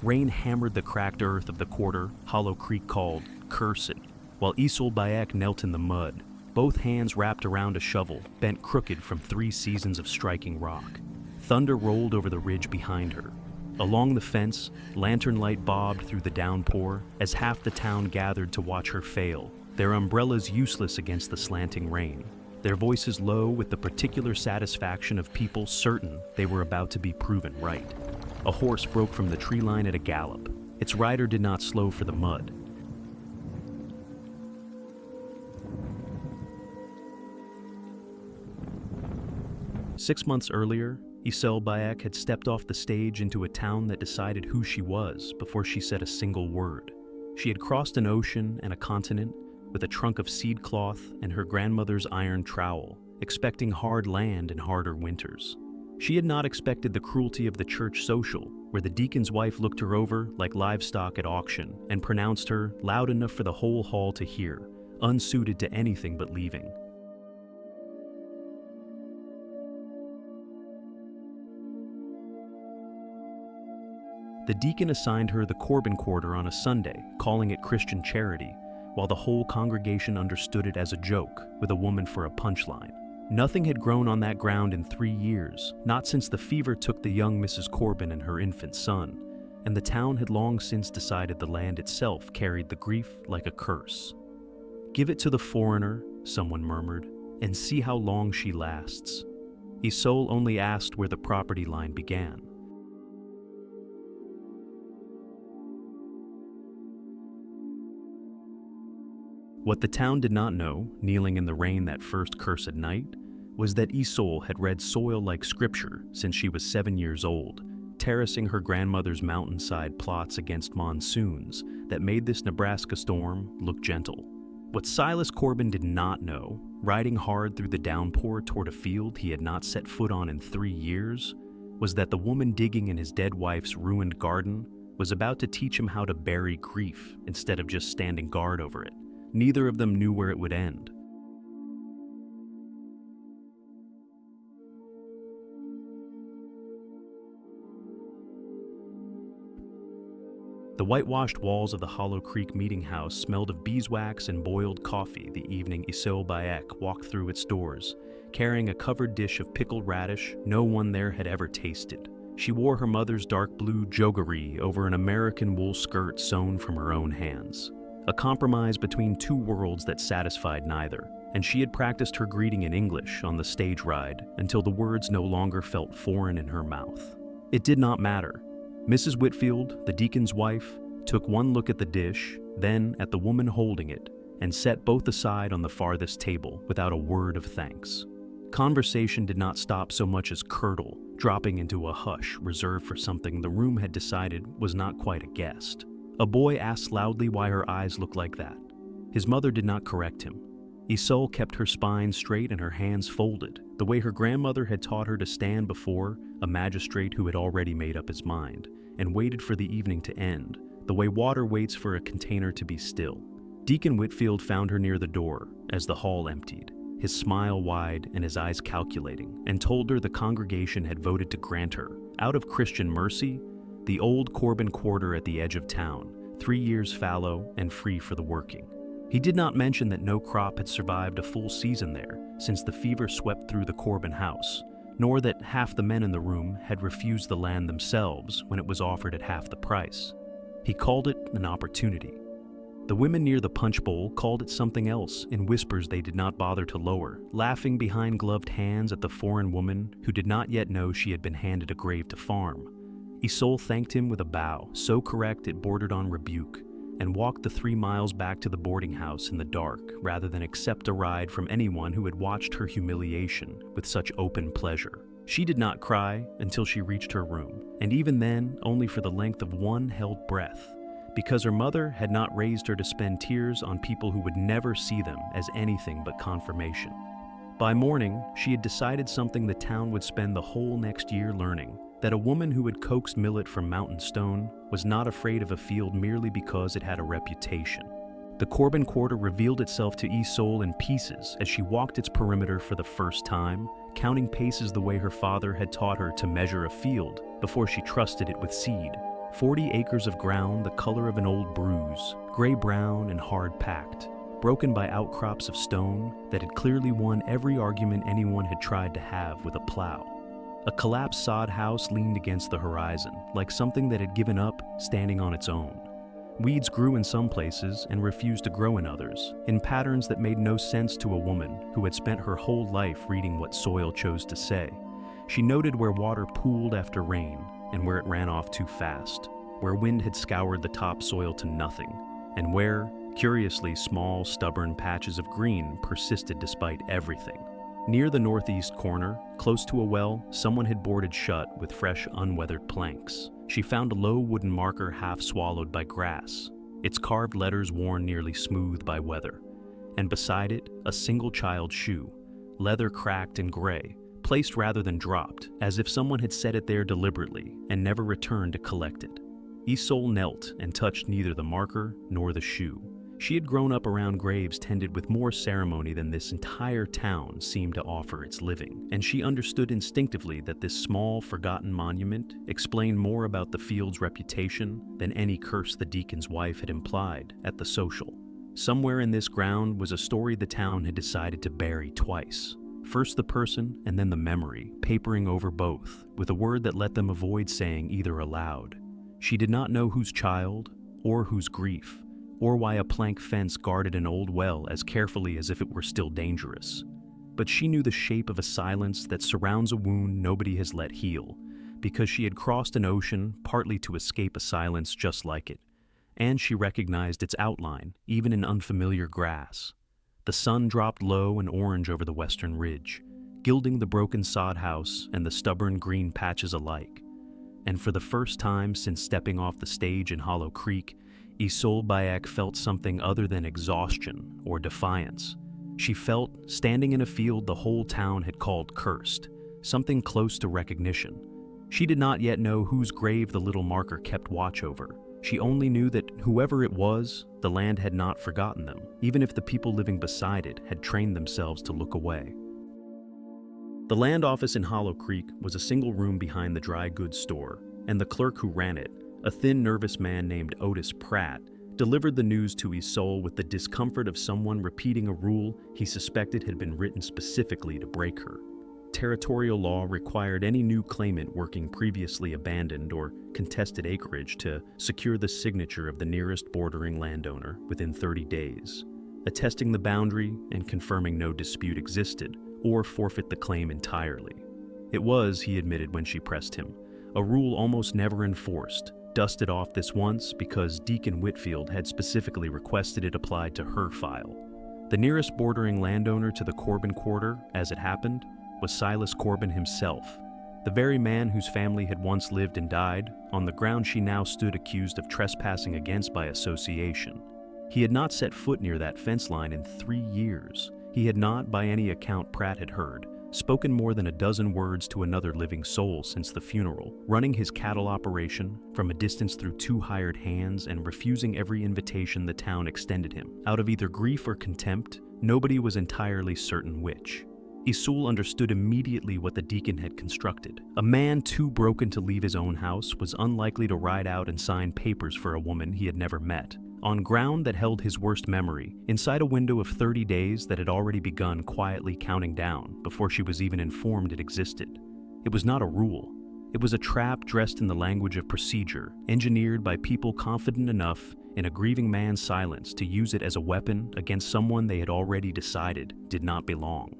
Rain hammered the cracked earth of the quarter Hollow Creek called Cursed, while Isol Bayek knelt in the mud, both hands wrapped around a shovel, bent crooked from 3 seasons of striking rock. Thunder rolled over the ridge behind her. Along the fence, lantern light bobbed through the downpour as half the town gathered to watch her fail, their umbrellas useless against the slanting rain, their voices low with the particular satisfaction of people certain they were about to be proven right. A horse broke from the tree line at a gallop. Its rider did not slow for the mud. Six months earlier, Isol Bayek had stepped off the stage into a town that decided who she was before she said a single word. She had crossed an ocean and a continent with a trunk of seed cloth and her grandmother's iron trowel, expecting hard land and harder winters. She had not expected the cruelty of the church social, where the deacon's wife looked her over like livestock at auction and pronounced her, loud enough for the whole hall to hear, unsuited to anything but leaving. The deacon assigned her the Corbin quarter on a Sunday, calling it Christian charity, while the whole congregation understood it as a joke, with a woman for a punchline. Nothing had grown on that ground in 3 years, not since the fever took the young Mrs. Corbin and her infant son, and the town had long since decided the land itself carried the grief like a curse. "Give it to the foreigner," someone murmured, "and see how long she lasts." Isol only asked where the property line began. What the town did not know, kneeling in the rain that first cursed night, was that Isol had read soil-like scripture since she was 7 years old, terracing her grandmother's mountainside plots against monsoons that made this Nebraska storm look gentle. What Silas Corbin did not know, riding hard through the downpour toward a field he had not set foot on in 3 years, was that the woman digging in his dead wife's ruined garden was about to teach him how to bury grief instead of just standing guard over it. Neither of them knew where it would end. The whitewashed walls of the Hollow Creek meeting house smelled of beeswax and boiled coffee the evening Isol Bayek walked through its doors, carrying a covered dish of pickled radish no one there had ever tasted. She wore her mother's dark blue jogaree over an American wool skirt sewn from her own hands. A compromise between 2 worlds that satisfied neither, and she had practiced her greeting in English on the stage ride until the words no longer felt foreign in her mouth. It did not matter. Mrs. Whitfield, the deacon's wife, took one look at the dish, then at the woman holding it, and set both aside on the farthest table without a word of thanks. Conversation did not stop so much as curdle, dropping into a hush reserved for something the room had decided was not quite a guest. A boy asked loudly why her eyes looked like that. His mother did not correct him. Isol kept her spine straight and her hands folded, the way her grandmother had taught her to stand before a magistrate who had already made up his mind, and waited for the evening to end, the way water waits for a container to be still. Deacon Whitfield found her near the door as the hall emptied, his smile wide and his eyes calculating, and told her the congregation had voted to grant her, out of Christian mercy, the old Corbin quarter at the edge of town, 3 years fallow and free for the working. He did not mention that no crop had survived a full season there since the fever swept through the Corbin house, nor that half the men in the room had refused the land themselves when it was offered at half the price. He called it an opportunity. The women near the punch bowl called it something else in whispers they did not bother to lower, laughing behind gloved hands at the foreign woman who did not yet know she had been handed a grave to farm. Isol thanked him with a bow, so correct it bordered on rebuke, and walked the 3 miles back to the boarding house in the dark rather than accept a ride from anyone who had watched her humiliation with such open pleasure. She did not cry until she reached her room, and even then only for the length of one held breath, because her mother had not raised her to spend tears on people who would never see them as anything but confirmation. By morning, she had decided something the town would spend the whole next year learning, that a woman who had coaxed millet from mountain stone was not afraid of a field merely because it had a reputation. The Corbin quarter revealed itself to Isol in pieces as she walked its perimeter for the first time, counting paces the way her father had taught her to measure a field before she trusted it with seed. 40 acres of ground the color of an old bruise, gray-brown and hard-packed, broken by outcrops of stone that had clearly won every argument anyone had tried to have with a plow. A collapsed sod house leaned against the horizon, like something that had given up, standing on its own. Weeds grew in some places and refused to grow in others, in patterns that made no sense to a woman who had spent her whole life reading what soil chose to say. She noted where water pooled after rain and where it ran off too fast, where wind had scoured the topsoil to nothing, and where, curiously, small, stubborn patches of green persisted despite everything. Near the northeast corner, close to a well, someone had boarded shut with fresh, unweathered planks. She found a low wooden marker half swallowed by grass, its carved letters worn nearly smooth by weather. And beside it, a single child's shoe, leather cracked and gray, placed rather than dropped, as if someone had set it there deliberately and never returned to collect it. Isolde knelt and touched neither the marker nor the shoe. She had grown up around graves tended with more ceremony than this entire town seemed to offer its living, and she understood instinctively that this small, forgotten monument explained more about the field's reputation than any curse the deacon's wife had implied at the social. Somewhere in this ground was a story the town had decided to bury twice. First the person and then the memory, papering over both, with a word that let them avoid saying either aloud. She did not know whose child, or whose grief, or why a plank fence guarded an old well as carefully as if it were still dangerous. But she knew the shape of a silence that surrounds a wound nobody has let heal, because she had crossed an ocean partly to escape a silence just like it, and she recognized its outline, even in unfamiliar grass. The sun dropped low and orange over the western ridge, gilding the broken sod house and the stubborn green patches alike. And for the first time since stepping off the stage in Hollow Creek, Isolde felt something other than exhaustion or defiance. She felt, standing in a field the whole town had called cursed, something close to recognition. She did not yet know whose grave the little marker kept watch over. She only knew that whoever it was, the land had not forgotten them, even if the people living beside it had trained themselves to look away. The land office in Hollow Creek was a single room behind the dry goods store, and the clerk who ran it, a thin, nervous man named Otis Pratt, delivered the news to Isolde with the discomfort of someone repeating a rule he suspected had been written specifically to break her. Territorial law required any new claimant working previously abandoned or contested acreage to secure the signature of the nearest bordering landowner within 30 days, attesting the boundary and confirming no dispute existed, or forfeit the claim entirely. It was, he admitted when she pressed him, a rule almost never enforced, dusted off this once because Deacon Whitfield had specifically requested it applied to her file. The nearest bordering landowner to the Corbin quarter, as it happened, was Silas Corbin himself, the very man whose family had once lived and died on the ground she now stood accused of trespassing against by association. He had not set foot near that fence line in 3 years. He had not, by any account Pratt had heard, spoken more than a dozen words to another living soul since the funeral, running his cattle operation from a distance through 2 hired hands and refusing every invitation the town extended him. Out of either grief or contempt, nobody was entirely certain which. Isolde understood immediately what the deacon had constructed. A man too broken to leave his own house was unlikely to ride out and sign papers for a woman he had never met, on ground that held his worst memory, inside a window of 30 days that had already begun quietly counting down before she was even informed it existed. It was not a rule. It was a trap dressed in the language of procedure, engineered by people confident enough in a grieving man's silence to use it as a weapon against someone they had already decided did not belong.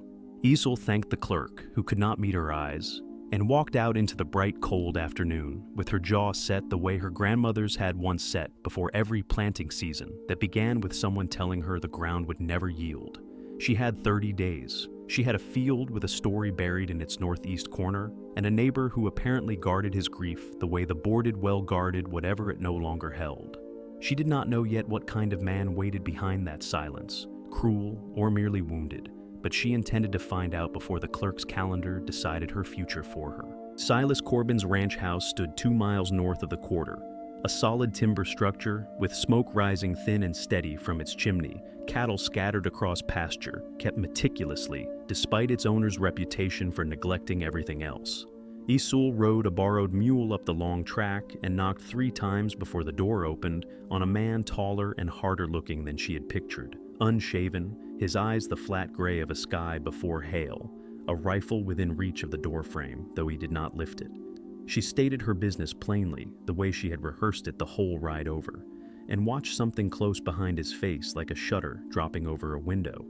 Isolde thanked the clerk, who could not meet her eyes, and walked out into the bright, cold afternoon, with her jaw set the way her grandmother's had once set before every planting season that began with someone telling her the ground would never yield. She had 30 days. She had a field with a story buried in its northeast corner, and a neighbor who apparently guarded his grief the way the boarded well guarded whatever it no longer held. She did not know yet what kind of man waited behind that silence, cruel or merely wounded, but she intended to find out before the clerk's calendar decided her future for her. Silas Corbin's ranch house stood 2 miles north of the quarter, a solid timber structure with smoke rising thin and steady from its chimney, cattle scattered across pasture, kept meticulously, despite its owner's reputation for neglecting everything else. Isul rode a borrowed mule up the long track and knocked 3 times before the door opened on a man taller and harder looking than she had pictured. Unshaven, his eyes the flat gray of a sky before hail, a rifle within reach of the doorframe, though he did not lift it. She stated her business plainly, the way she had rehearsed it the whole ride over, and watched something close behind his face like a shutter dropping over a window.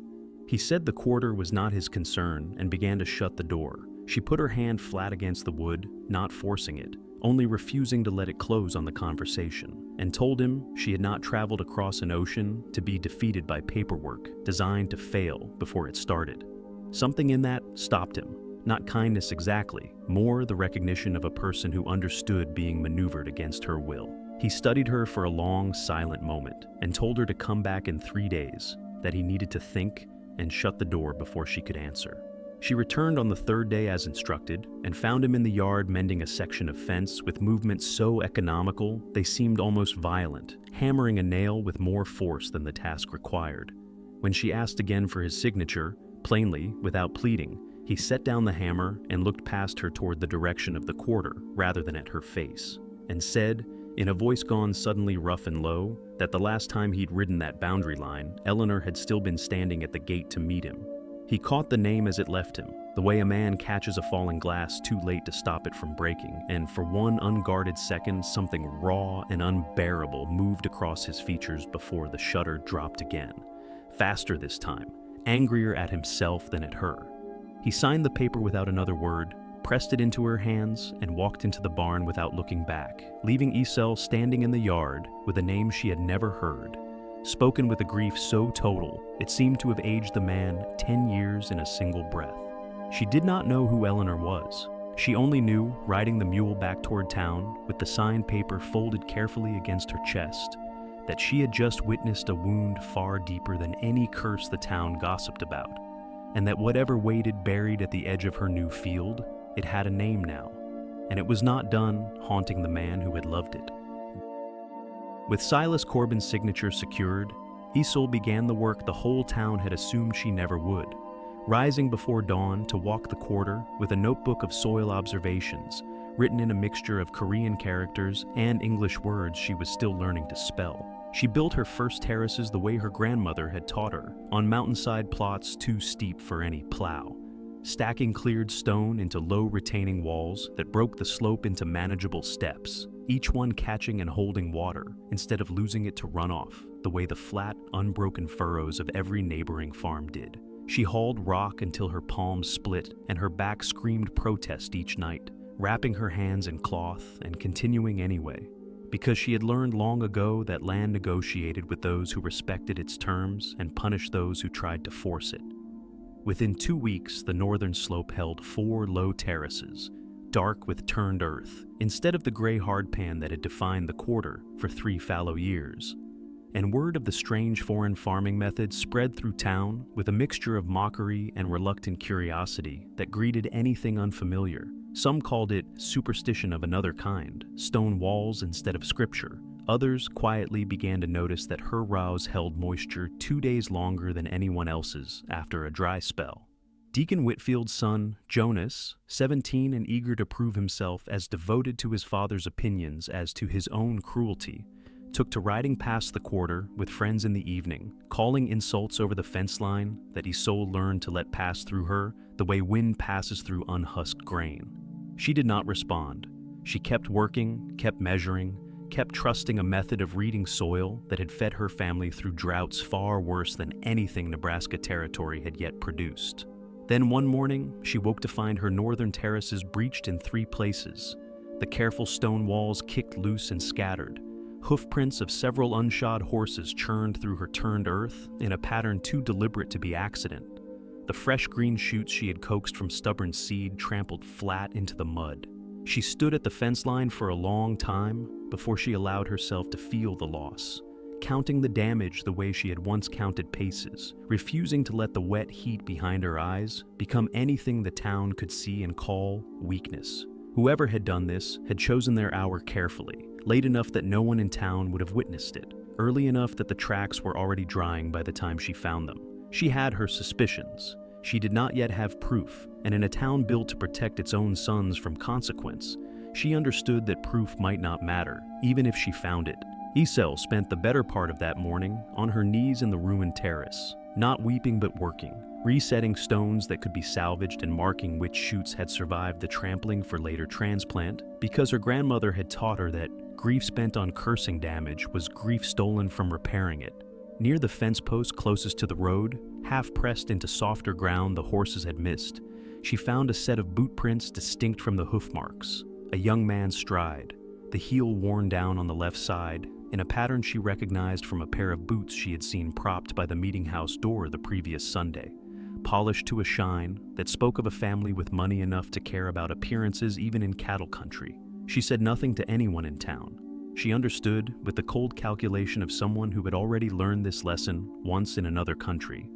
He said the quarter was not his concern and began to shut the door. She put her hand flat against the wood, not forcing it, only refusing to let it close on the conversation, and told him she had not traveled across an ocean to be defeated by paperwork designed to fail before it started. Something in that stopped him. Not kindness exactly, more the recognition of a person who understood being maneuvered against her will. He studied her for a long, silent moment and told her to come back in 3 days, that he needed to think and shut the door before she could answer. She returned on the 3rd day as instructed and found him in the yard mending a section of fence with movements so economical they seemed almost violent, hammering a nail with more force than the task required. When she asked again for his signature, plainly, without pleading, he set down the hammer and looked past her toward the direction of the quarter rather than at her face, and said, in a voice gone suddenly rough and low, that the last time he'd ridden that boundary line, Eleanor had still been standing at the gate to meet him. He caught the name as it left him, the way a man catches a falling glass too late to stop it from breaking, and for one unguarded second, something raw and unbearable moved across his features before the shutter dropped again. Faster this time, angrier at himself than at her. He signed the paper without another word, pressed it into her hands, and walked into the barn without looking back, leaving Isel standing in the yard with a name she had never heard, spoken with a grief so total it seemed to have aged the man 10 years in a single breath. She did not know who Eleanor was. She only knew, riding the mule back toward town, with the signed paper folded carefully against her chest, that she had just witnessed a wound far deeper than any curse the town gossiped about, and that whatever waited buried at the edge of her new field, it had a name now, and it was not done haunting the man who had loved it. With Silas Corbin's signature secured, Isolde began the work the whole town had assumed she never would, rising before dawn to walk the quarter with a notebook of soil observations, written in a mixture of Korean characters and English words she was still learning to spell. She built her first terraces the way her grandmother had taught her, on mountainside plots too steep for any plow, stacking cleared stone into low retaining walls that broke the slope into manageable steps, each one catching and holding water instead of losing it to runoff, the way the flat, unbroken furrows of every neighboring farm did. She hauled rock until her palms split and her back screamed protest each night, wrapping her hands in cloth and continuing anyway, because she had learned long ago that land negotiated with those who respected its terms and punished those who tried to force it. Within 2 weeks, the northern slope held 4 low terraces, dark with turned earth, instead of the gray hardpan that had defined the quarter for 3 fallow years. And word of the strange foreign farming method spread through town with a mixture of mockery and reluctant curiosity that greeted anything unfamiliar. Some called it superstition of another kind, stone walls instead of scripture. Others quietly began to notice that her rows held moisture 2 days longer than anyone else's after a dry spell. Deacon Whitfield's son, Jonas, 17 and eager to prove himself as devoted to his father's opinions as to his own cruelty, took to riding past the quarter with friends in the evening, calling insults over the fence line that Isolde learned to let pass through her the way wind passes through unhusked grain. She did not respond. She kept working, kept measuring, kept trusting a method of reading soil that had fed her family through droughts far worse than anything Nebraska territory had yet produced. Then one morning, she woke to find her northern terraces breached in 3 places, the careful stone walls kicked loose and scattered, hoofprints of several unshod horses churned through her turned earth in a pattern too deliberate to be accident, the fresh green shoots she had coaxed from stubborn seed trampled flat into the mud. She stood at the fence line for a long time before she allowed herself to feel the loss, counting the damage the way she had once counted paces, refusing to let the wet heat behind her eyes become anything the town could see and call weakness. Whoever had done this had chosen their hour carefully, late enough that no one in town would have witnessed it, early enough that the tracks were already drying by the time she found them. She had her suspicions. She did not yet have proof, and in a town built to protect its own sons from consequence, she understood that proof might not matter, even if she found it. Isel spent the better part of that morning on her knees in the ruined terrace, not weeping but working, resetting stones that could be salvaged and marking which shoots had survived the trampling for later transplant, because her grandmother had taught her that grief spent on cursing damage was grief stolen from repairing it. Near the fence post closest to the road, half pressed into softer ground the horses had missed, she found a set of boot prints distinct from the hoof marks, a young man's stride, the heel worn down on the left side, in a pattern she recognized from a pair of boots she had seen propped by the meeting house door the previous Sunday, polished to a shine that spoke of a family with money enough to care about appearances even in cattle country. She said nothing to anyone in town. She understood, with the cold calculation of someone who had already learned this lesson once in another country,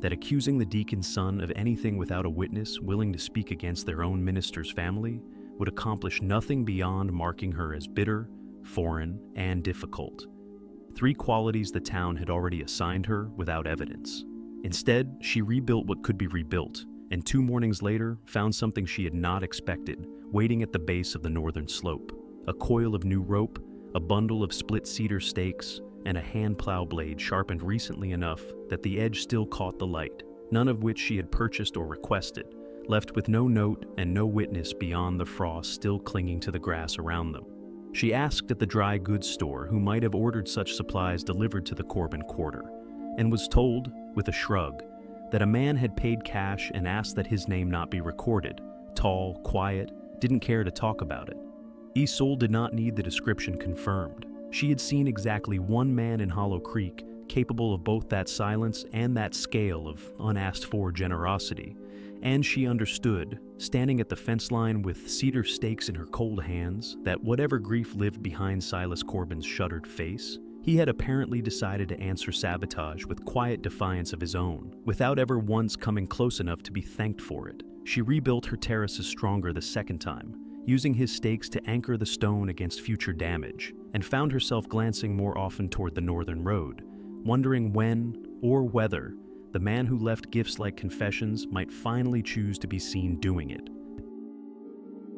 that accusing the deacon's son of anything without a witness willing to speak against their own minister's family would accomplish nothing beyond marking her as bitter, foreign, and difficult. 3 qualities the town had already assigned her without evidence. Instead, she rebuilt what could be rebuilt, and 2 mornings later found something she had not expected, waiting at the base of the northern slope. A coil of new rope, a bundle of split cedar stakes, and a hand plow blade sharpened recently enough that the edge still caught the light, none of which she had purchased or requested, left with no note and no witness beyond the frost still clinging to the grass around them. She asked at the dry goods store who might have ordered such supplies delivered to the Corbin quarter, and was told, with a shrug, that a man had paid cash and asked that his name not be recorded, tall, quiet, didn't care to talk about it. Isel did not need the description confirmed. She had seen exactly one man in Hollow Creek capable of both that silence and that scale of unasked-for generosity, and she understood, standing at the fence line with cedar stakes in her cold hands, that whatever grief lived behind Silas Corbin's shuttered face, he had apparently decided to answer sabotage with quiet defiance of his own, without ever once coming close enough to be thanked for it. She rebuilt her terraces stronger the second time, using his stakes to anchor the stone against future damage, and found herself glancing more often toward the northern road, wondering when, or whether, the man who left gifts like confessions might finally choose to be seen doing it.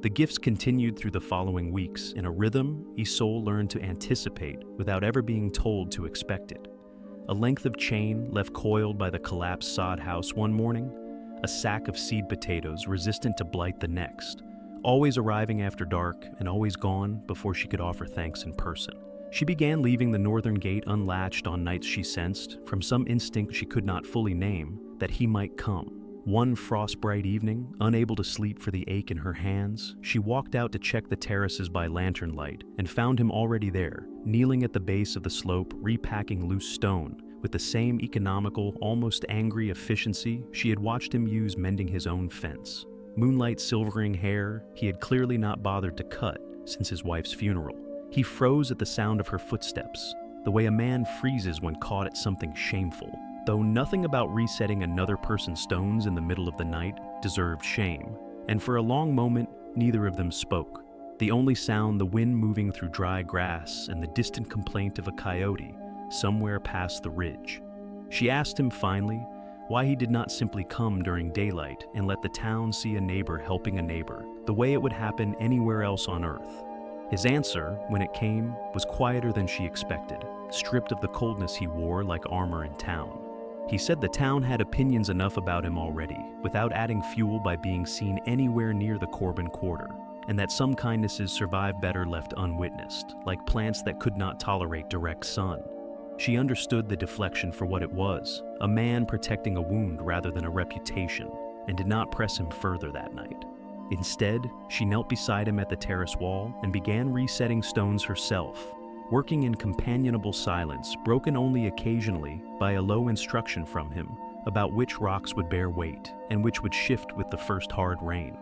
The gifts continued through the following weeks in a rhythm Isel learned to anticipate without ever being told to expect it. A length of chain left coiled by the collapsed sod house one morning, a sack of seed potatoes resistant to blight the next, always arriving after dark and always gone before she could offer thanks in person. She began leaving the northern gate unlatched on nights she sensed, from some instinct she could not fully name, that he might come. One frost-bright evening, unable to sleep for the ache in her hands, she walked out to check the terraces by lantern light and found him already there, kneeling at the base of the slope, repacking loose stone, with the same economical, almost angry efficiency she had watched him use mending his own fence. Moonlight silvering hair he had clearly not bothered to cut since his wife's funeral. He froze at the sound of her footsteps, the way a man freezes when caught at something shameful, though nothing about resetting another person's stones in the middle of the night deserved shame, and for a long moment neither of them spoke, the only sound the wind moving through dry grass and the distant complaint of a coyote somewhere past the ridge. She asked him finally why he did not simply come during daylight and let the town see a neighbor helping a neighbor, the way it would happen anywhere else on earth. His answer, when it came, was quieter than she expected, stripped of the coldness he wore like armor in town. He said the town had opinions enough about him already, without adding fuel by being seen anywhere near the Corbin quarter, and that some kindnesses survive better left unwitnessed, like plants that could not tolerate direct sun. She understood the deflection for what it was, a man protecting a wound rather than a reputation, and did not press him further that night. Instead, she knelt beside him at the terrace wall and began resetting stones herself, working in companionable silence, broken only occasionally by a low instruction from him about which rocks would bear weight and which would shift with the first hard rain.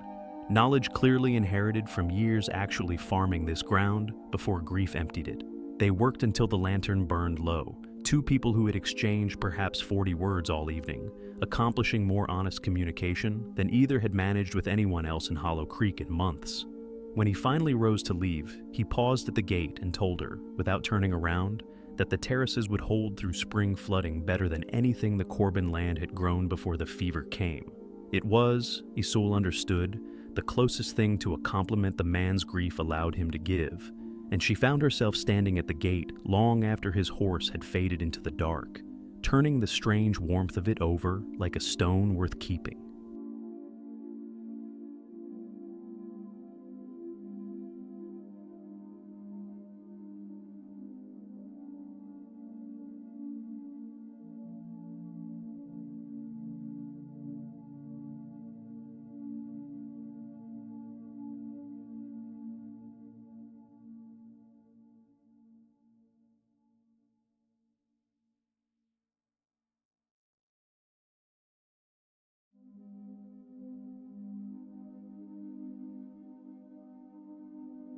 Knowledge clearly inherited from years actually farming this ground before grief emptied it. They worked until the lantern burned low, 2 people who had exchanged perhaps 40 words all evening, accomplishing more honest communication than either had managed with anyone else in Hollow Creek in months. When he finally rose to leave, he paused at the gate and told her, without turning around, that the terraces would hold through spring flooding better than anything the Corbin land had grown before the fever came. It was, Isolde understood, the closest thing to a compliment the man's grief allowed him to give, and she found herself standing at the gate long after his horse had faded into the dark, turning the strange warmth of it over like a stone worth keeping.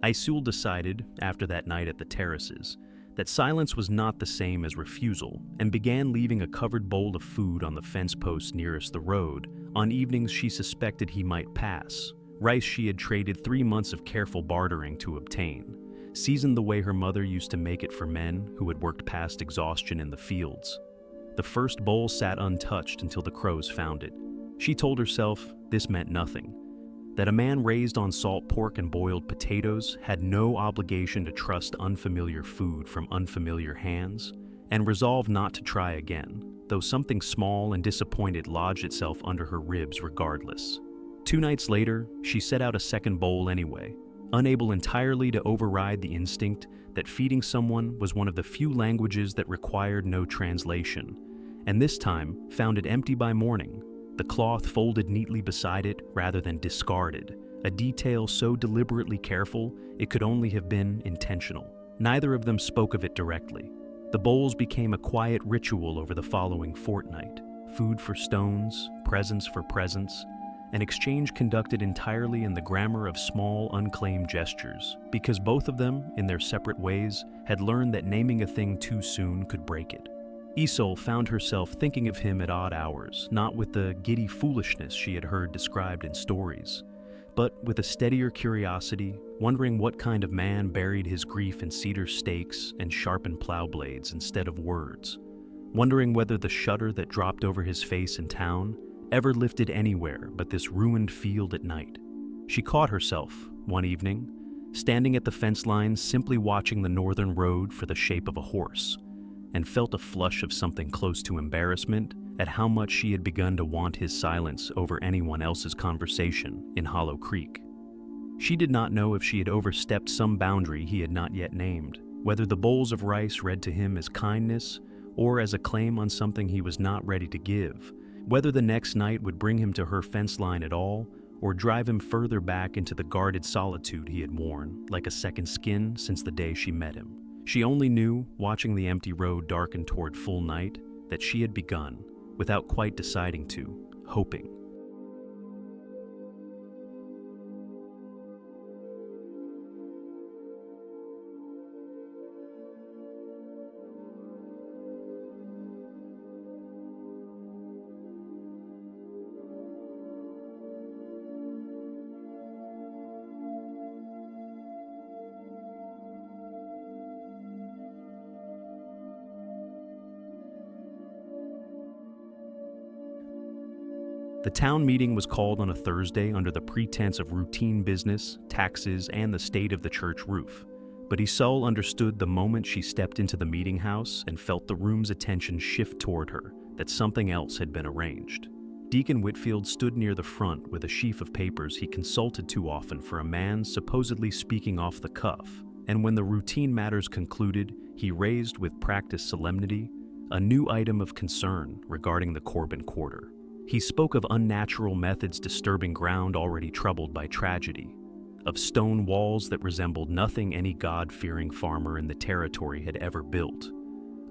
Isolde decided, after that night at the terraces, that silence was not the same as refusal, and began leaving a covered bowl of food on the fence post nearest the road on evenings she suspected he might pass, rice she had traded 3 months of careful bartering to obtain, seasoned the way her mother used to make it for men who had worked past exhaustion in the fields. The first bowl sat untouched until the crows found it. She told herself this meant nothing, that a man raised on salt pork and boiled potatoes had no obligation to trust unfamiliar food from unfamiliar hands, and resolved not to try again, though something small and disappointed lodged itself under her ribs regardless. 2 nights later, she set out a second bowl anyway, unable entirely to override the instinct that feeding someone was one of the few languages that required no translation, and this time found it empty by morning, the cloth folded neatly beside it rather than discarded, a detail so deliberately careful it could only have been intentional. Neither of them spoke of it directly. The bowls became a quiet ritual over the following fortnight, food for stones, presents for presents, an exchange conducted entirely in the grammar of small, unclaimed gestures, because both of them, in their separate ways, had learned that naming a thing too soon could break it. Isolde found herself thinking of him at odd hours, not with the giddy foolishness she had heard described in stories, but with a steadier curiosity, wondering what kind of man buried his grief in cedar stakes and sharpened plow blades instead of words, wondering whether the shudder that dropped over his face in town ever lifted anywhere but this ruined field at night. She caught herself, one evening, standing at the fence line simply watching the northern road for the shape of a horse, and felt a flush of something close to embarrassment at how much she had begun to want his silence over anyone else's conversation in Hollow Creek. She did not know if she had overstepped some boundary he had not yet named, whether the bowls of rice read to him as kindness or as a claim on something he was not ready to give, whether the next night would bring him to her fence line at all or drive him further back into the guarded solitude he had worn, like a second skin since the day she met him. She only knew, watching the empty road darken toward full night, that she had begun, without quite deciding to, hoping. The town meeting was called on a Thursday under the pretense of routine business, taxes, and the state of the church roof. But Isolde understood the moment she stepped into the meeting house and felt the room's attention shift toward her that something else had been arranged. Deacon Whitfield stood near the front with a sheaf of papers he consulted too often for a man supposedly speaking off the cuff, and when the routine matters concluded, he raised with practiced solemnity a new item of concern regarding the Corbin quarter. He spoke of unnatural methods disturbing ground already troubled by tragedy, of stone walls that resembled nothing any God-fearing farmer in the territory had ever built,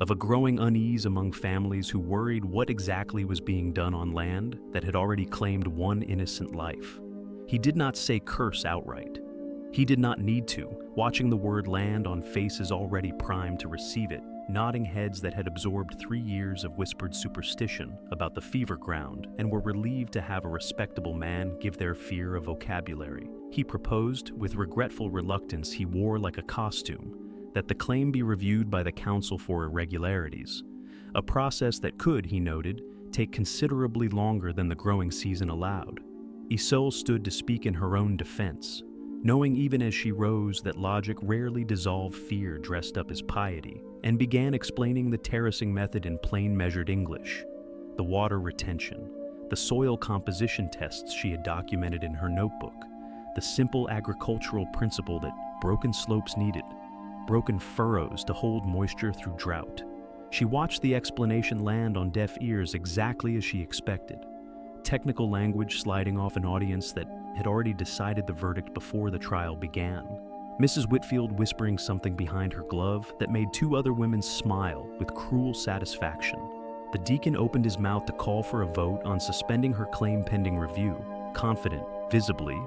of a growing unease among families who worried what exactly was being done on land that had already claimed one innocent life. He did not say curse outright. He did not need to, watching the word land on faces already primed to receive it, nodding heads that had absorbed 3 years of whispered superstition about the fever ground and were relieved to have a respectable man give their fear a vocabulary. He proposed, with regretful reluctance he wore like a costume, that the claim be reviewed by the council for irregularities, a process that could, he noted, take considerably longer than the growing season allowed. Isolde stood to speak in her own defense, knowing even as she rose that logic rarely dissolved fear dressed up as piety, and began explaining the terracing method in plain measured English. The water retention, the soil composition tests she had documented in her notebook, the simple agricultural principle that broken slopes needed, broken furrows to hold moisture through drought. She watched the explanation land on deaf ears exactly as she expected. Technical language sliding off an audience that had already decided the verdict before the trial began. Mrs. Whitfield whispering something behind her glove that made two other women smile with cruel satisfaction. The deacon opened his mouth to call for a vote on suspending her claim pending review, confident, visibly,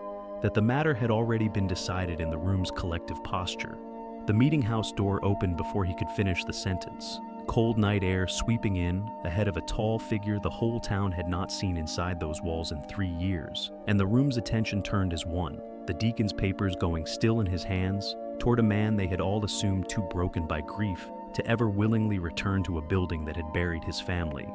that the matter had already been decided in the room's collective posture. The meeting house door opened before he could finish the sentence. Cold night air sweeping in, ahead of a tall figure the whole town had not seen inside those walls in 3 years, and the room's attention turned as one, the deacon's papers going still in his hands, toward a man they had all assumed too broken by grief to ever willingly return to a building that had buried his family.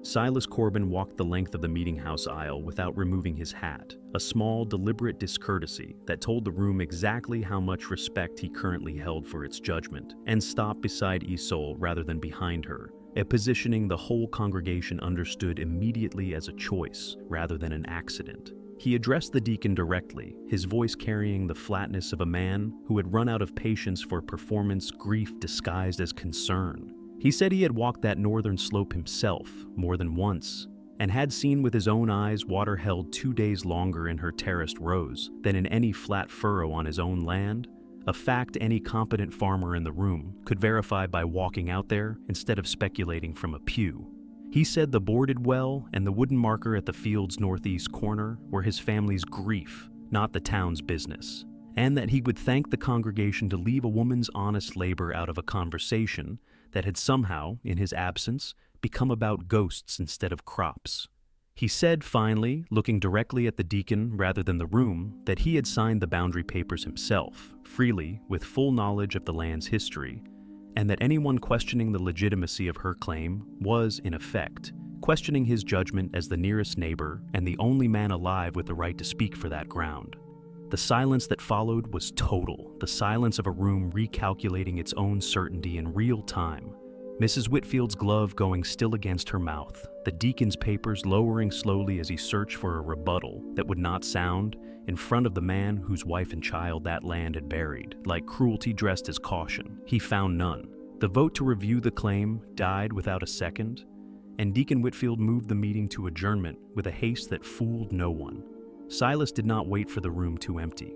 Silas Corbin walked the length of the meeting house aisle without removing his hat, a small, deliberate discourtesy that told the room exactly how much respect he currently held for its judgment, and stopped beside Isolde rather than behind her, a positioning the whole congregation understood immediately as a choice rather than an accident. He addressed the deacon directly, his voice carrying the flatness of a man who had run out of patience for performance grief disguised as concern. He said he had walked that northern slope himself more than once, and had seen with his own eyes water held 2 days longer in her terraced rows than in any flat furrow on his own land, a fact any competent farmer in the room could verify by walking out there instead of speculating from a pew. He said the boarded well and the wooden marker at the field's northeast corner were his family's grief, not the town's business, and that he would thank the congregation to leave a woman's honest labor out of a conversation that had somehow, in his absence, become about ghosts instead of crops. He said, finally, looking directly at the deacon rather than the room, that he had signed the boundary papers himself, freely, with full knowledge of the land's history, and that anyone questioning the legitimacy of her claim was, in effect, questioning his judgment as the nearest neighbor and the only man alive with the right to speak for that ground. The silence that followed was total, the silence of a room recalculating its own certainty in real time. Mrs. Whitfield's glove going still against her mouth, the deacon's papers lowering slowly as he searched for a rebuttal that would not sound in front of the man whose wife and child that land had buried, like cruelty dressed as caution. He found none. The vote to review the claim died without a second, and Deacon Whitfield moved the meeting to adjournment with a haste that fooled no one. Silas did not wait for the room to empty.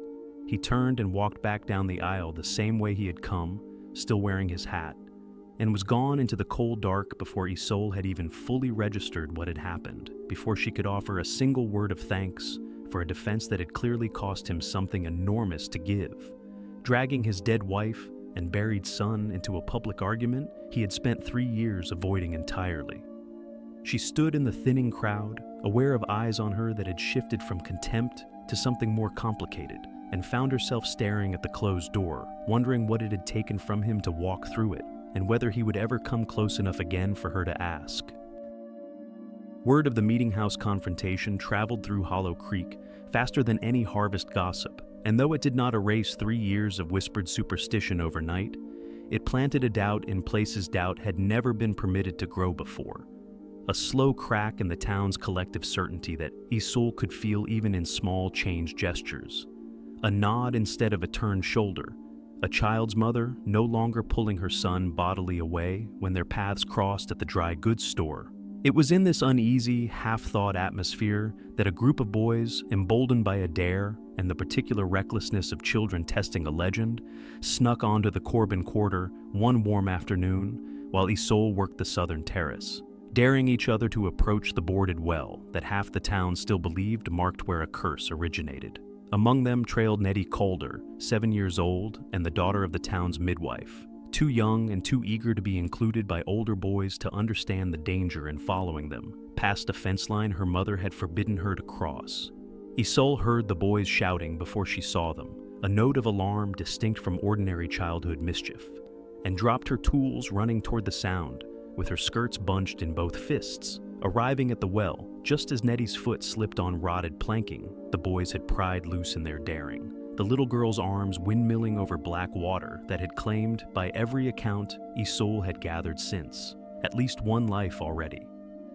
He turned and walked back down the aisle the same way he had come, still wearing his hat, and was gone into the cold dark before Isolde had even fully registered what had happened, before she could offer a single word of thanks for a defense that had clearly cost him something enormous to give. Dragging his dead wife and buried son into a public argument he had spent 3 years avoiding entirely. She stood in the thinning crowd, aware of eyes on her that had shifted from contempt to something more complicated, and found herself staring at the closed door, wondering what it had taken from him to walk through it, and whether he would ever come close enough again for her to ask. Word of the meeting house confrontation traveled through Hollow Creek faster than any harvest gossip, and though it did not erase 3 years of whispered superstition overnight, it planted a doubt in places doubt had never been permitted to grow before. A slow crack in the town's collective certainty that Isolde could feel even in small change gestures. A nod instead of a turned shoulder. A child's mother no longer pulling her son bodily away when their paths crossed at the dry goods store. It was in this uneasy, half-thawed atmosphere that a group of boys, emboldened by a dare and the particular recklessness of children testing a legend, snuck onto the Corbin Quarter one warm afternoon while Isolde worked the southern terrace. daring each other to approach the boarded well that half the town still believed marked where a curse originated. Among them trailed Nettie Calder, 7 years old, and the daughter of the town's midwife, too young and too eager to be included by older boys to understand the danger in following them, past a fence line her mother had forbidden her to cross. Isolde heard the boys shouting before she saw them, a note of alarm distinct from ordinary childhood mischief, and dropped her tools running toward the sound, with her skirts bunched in both fists. Arriving at the well, just as Nettie's foot slipped on rotted planking the boys had pried loose in their daring, the little girl's arms windmilling over black water that had claimed, by every account, Isolde had gathered since, at least one life already.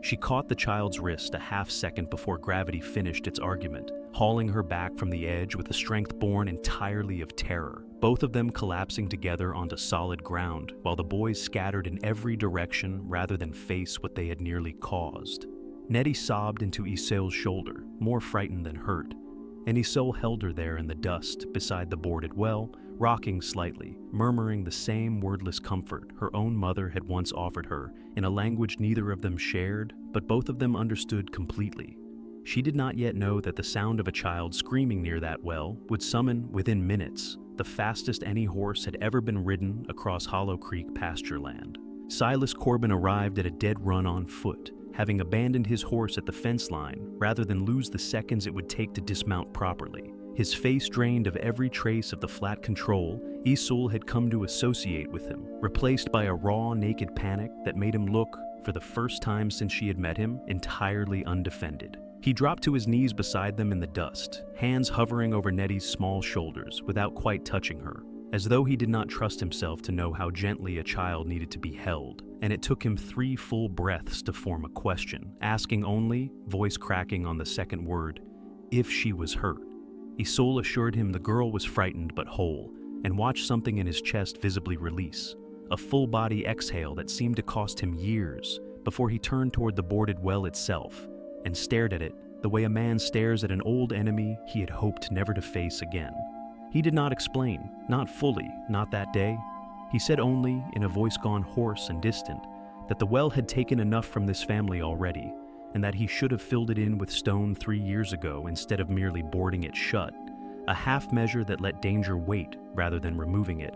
She caught the child's wrist a half-second before gravity finished its argument, hauling her back from the edge with a strength born entirely of terror, both of them collapsing together onto solid ground while the boys scattered in every direction rather than face what they had nearly caused. Nettie sobbed into Isolde's shoulder, more frightened than hurt, and Isolde held her there in the dust beside the boarded well, rocking slightly, murmuring the same wordless comfort her own mother had once offered her in a language neither of them shared, but both of them understood completely. She did not yet know that the sound of a child screaming near that well would summon, within minutes, the fastest any horse had ever been ridden across Hollow Creek pasture land. Silas Corbin arrived at a dead run on foot, having abandoned his horse at the fence line rather than lose the seconds it would take to dismount properly. His face drained of every trace of the flat control Isolde had come to associate with him, replaced by a raw, naked panic that made him look, for the first time since she had met him, entirely undefended. He dropped to his knees beside them in the dust, hands hovering over Nettie's small shoulders without quite touching her, as though he did not trust himself to know how gently a child needed to be held, and it took him 3 full breaths to form a question, asking only, voice cracking on the second word, if she was hurt. Isolde assured him the girl was frightened but whole, and watched something in his chest visibly release, a full-body exhale that seemed to cost him years, before he turned toward the boarded well itself, and stared at it the way a man stares at an old enemy he had hoped never to face again. He did not explain, not fully, not that day. He said only, in a voice gone hoarse and distant, that the well had taken enough from this family already, and that he should have filled it in with stone 3 years ago instead of merely boarding it shut, a half measure that let danger wait rather than removing it.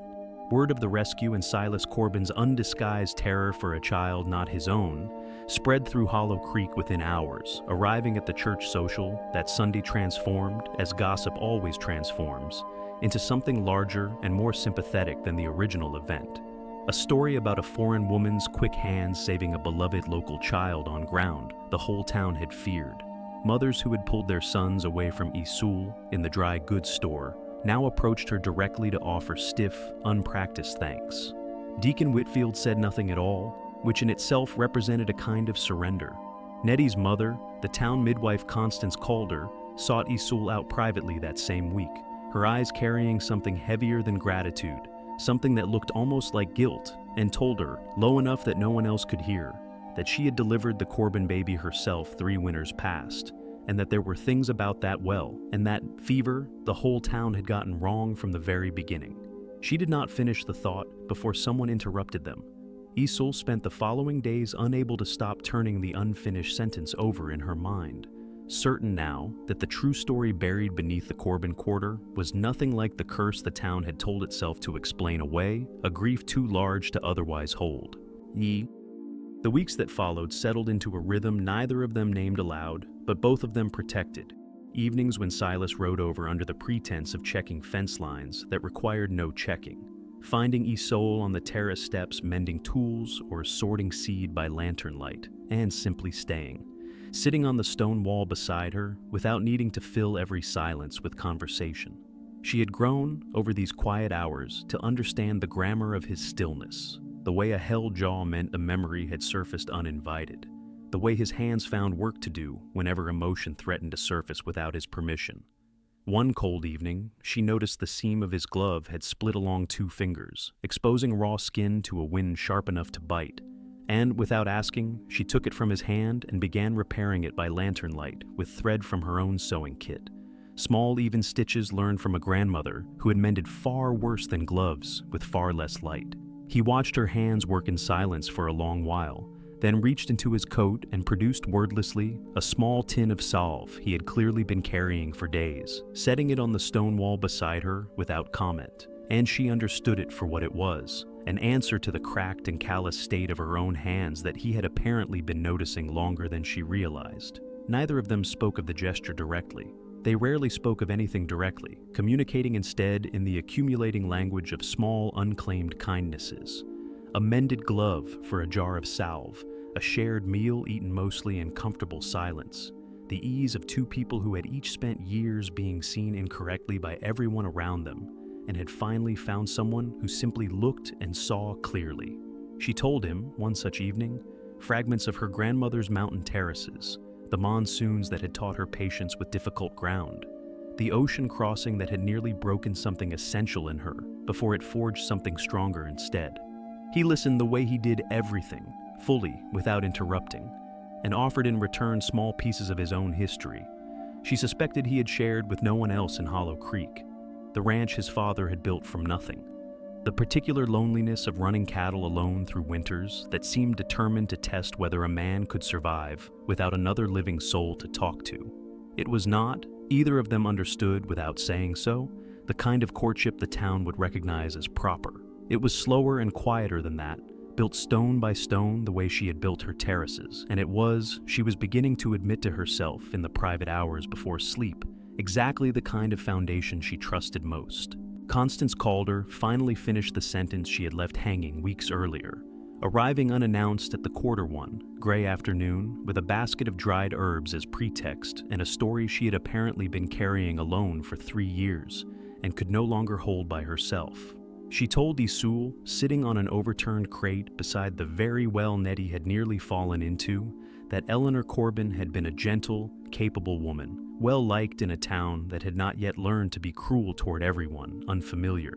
Word of the rescue and Silas Corbin's undisguised terror for a child not his own spread through Hollow Creek within hours, arriving at the church social that Sunday transformed, as gossip always transforms, into something larger and more sympathetic than the original event. A story about a foreign woman's quick hands saving a beloved local child on ground the whole town had feared. Mothers who had pulled their sons away from Isolde in the dry goods store now approached her directly to offer stiff, unpracticed thanks. Deacon Whitfield said nothing at all, which in itself represented a kind of surrender. Nettie's mother, the town midwife Constance Calder, sought Isolde out privately that same week, her eyes carrying something heavier than gratitude, something that looked almost like guilt, and told her, low enough that no one else could hear, that she had delivered the Corbin baby herself 3 winters past, and that there were things about that well, and that fever the whole town had gotten wrong from the very beginning. She did not finish the thought before someone interrupted them. Isolde spent the following days unable to stop turning the unfinished sentence over in her mind, certain now that the true story buried beneath the Corbin quarter was nothing like the curse the town had told itself to explain away, a grief too large to otherwise hold. The weeks that followed settled into a rhythm neither of them named aloud, but both of them protected. Evenings when Silas rode over under the pretense of checking fence lines that required no checking, finding Isolde on the terrace steps mending tools or sorting seed by lantern light, and simply staying, sitting on the stone wall beside her without needing to fill every silence with conversation. She had grown, over these quiet hours, to understand the grammar of his stillness, the way a held jaw meant a memory had surfaced uninvited, the way his hands found work to do whenever emotion threatened to surface without his permission. One cold evening, she noticed the seam of his glove had split along 2 fingers, exposing raw skin to a wind sharp enough to bite, and, without asking, she took it from his hand and began repairing it by lantern light with thread from her own sewing kit. Small, even stitches learned from a grandmother who had mended far worse than gloves with far less light. He watched her hands work in silence for a long while, then reached into his coat and produced wordlessly a small tin of salve he had clearly been carrying for days, setting it on the stone wall beside her without comment. And she understood it for what it was, an answer to the cracked and callous state of her own hands that he had apparently been noticing longer than she realized. Neither of them spoke of the gesture directly. They rarely spoke of anything directly, communicating instead in the accumulating language of small, unclaimed kindnesses. A mended glove for a jar of salve, a shared meal eaten mostly in comfortable silence, the ease of two people who had each spent years being seen incorrectly by everyone around them, and had finally found someone who simply looked and saw clearly. She told him, one such evening, fragments of her grandmother's mountain terraces, the monsoons that had taught her patience with difficult ground, the ocean crossing that had nearly broken something essential in her before it forged something stronger instead. He listened the way he did everything, fully, without interrupting, and offered in return small pieces of his own history. She suspected he had shared with no one else in Hollow Creek, the ranch his father had built from nothing, the particular loneliness of running cattle alone through winters that seemed determined to test whether a man could survive without another living soul to talk to. It was not, either of them understood without saying so, the kind of courtship the town would recognize as proper. It was slower and quieter than that, built stone by stone the way she had built her terraces, and it was, she was beginning to admit to herself in the private hours before sleep, exactly the kind of foundation she trusted most. Constance Calder finally finished the sentence she had left hanging weeks earlier, arriving unannounced at the quarter one, gray afternoon, with a basket of dried herbs as pretext and a story she had apparently been carrying alone for 3 years and could no longer hold by herself. She told Isul, sitting on an overturned crate beside the very well Nettie had nearly fallen into, that Eleanor Corbin had been a gentle, capable woman, well-liked in a town that had not yet learned to be cruel toward everyone unfamiliar,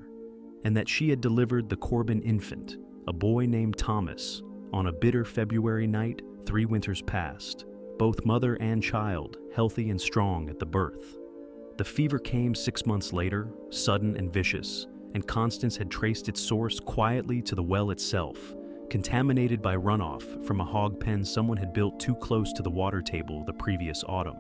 and that she had delivered the Corbin infant, a boy named Thomas, on a bitter February night 3 winters past, both mother and child healthy and strong at the birth. The fever came 6 months later, sudden and vicious, and Constance had traced its source quietly to the well itself, contaminated by runoff from a hog pen someone had built too close to the water table the previous autumn.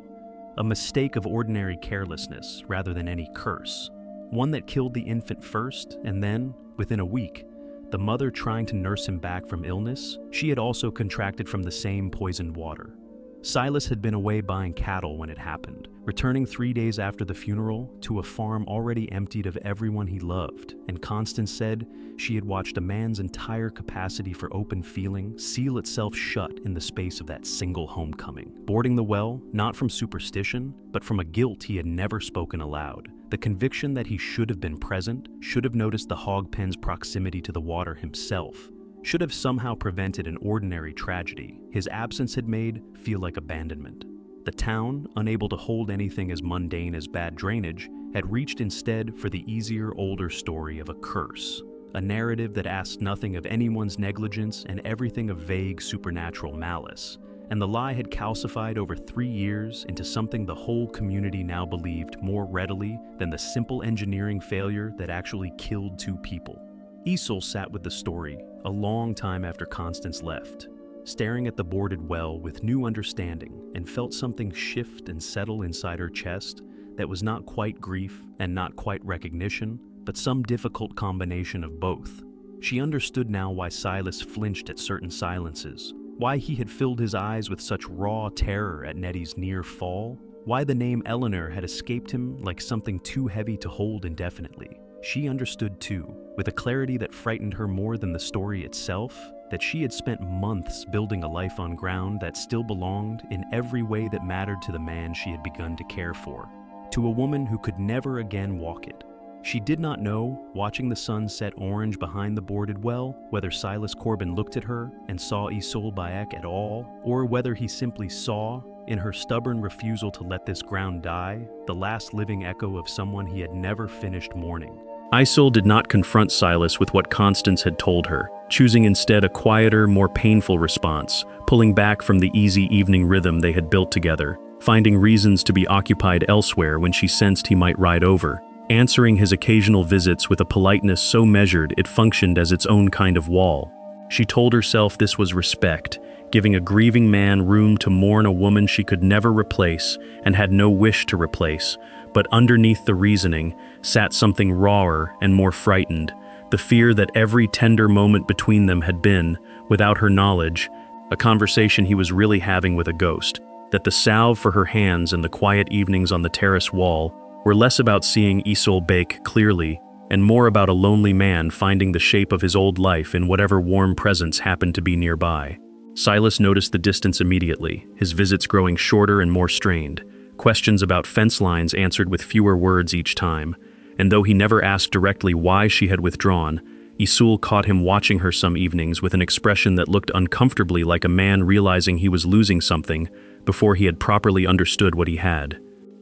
A mistake of ordinary carelessness rather than any curse, one that killed the infant first, and then, within a week, the mother trying to nurse him back from illness, she had also contracted from the same poisoned water. Silas had been away buying cattle when it happened, returning 3 days after the funeral to a farm already emptied of everyone he loved, and Constance said she had watched a man's entire capacity for open feeling seal itself shut in the space of that single homecoming, boarding the well not from superstition, but from a guilt he had never spoken aloud, the conviction that he should have been present, should have noticed the hog pen's proximity to the water himself, should have somehow prevented an ordinary tragedy his absence had made feel like abandonment. The town, unable to hold anything as mundane as bad drainage, had reached instead for the easier, older story of a curse, a narrative that asked nothing of anyone's negligence and everything of vague supernatural malice, and the lie had calcified over 3 years into something the whole community now believed more readily than the simple engineering failure that actually killed 2 people. Isul sat with the story a long time after Constance left, staring at the boarded well with new understanding, and felt something shift and settle inside her chest that was not quite grief and not quite recognition, but some difficult combination of both. She understood now why Silas flinched at certain silences, why he had filled his eyes with such raw terror at Nettie's near fall, why the name Eleanor had escaped him like something too heavy to hold indefinitely. She understood too, with a clarity that frightened her more than the story itself, that she had spent months building a life on ground that still belonged in every way that mattered to the man she had begun to care for, to a woman who could never again walk it. She did not know, watching the sun set orange behind the boarded well, whether Silas Corbin looked at her and saw Isul Bayek at all, or whether he simply saw, in her stubborn refusal to let this ground die, the last living echo of someone he had never finished mourning. Isul did not confront Silas with what Constance had told her, choosing instead a quieter, more painful response, pulling back from the easy evening rhythm they had built together, finding reasons to be occupied elsewhere when she sensed he might ride over, answering his occasional visits with a politeness so measured it functioned as its own kind of wall. She told herself this was respect, giving a grieving man room to mourn a woman she could never replace and had no wish to replace. But underneath the reasoning sat something rawer and more frightened, the fear that every tender moment between them had been, without her knowledge, a conversation he was really having with a ghost, that the salve for her hands and the quiet evenings on the terrace wall were less about seeing Isolde bake clearly and more about a lonely man finding the shape of his old life in whatever warm presence happened to be nearby. Silas noticed the distance immediately, his visits growing shorter and more strained, questions about fence lines answered with fewer words each time, and though he never asked directly why she had withdrawn, Isolde caught him watching her some evenings with an expression that looked uncomfortably like a man realizing he was losing something before he had properly understood what he had.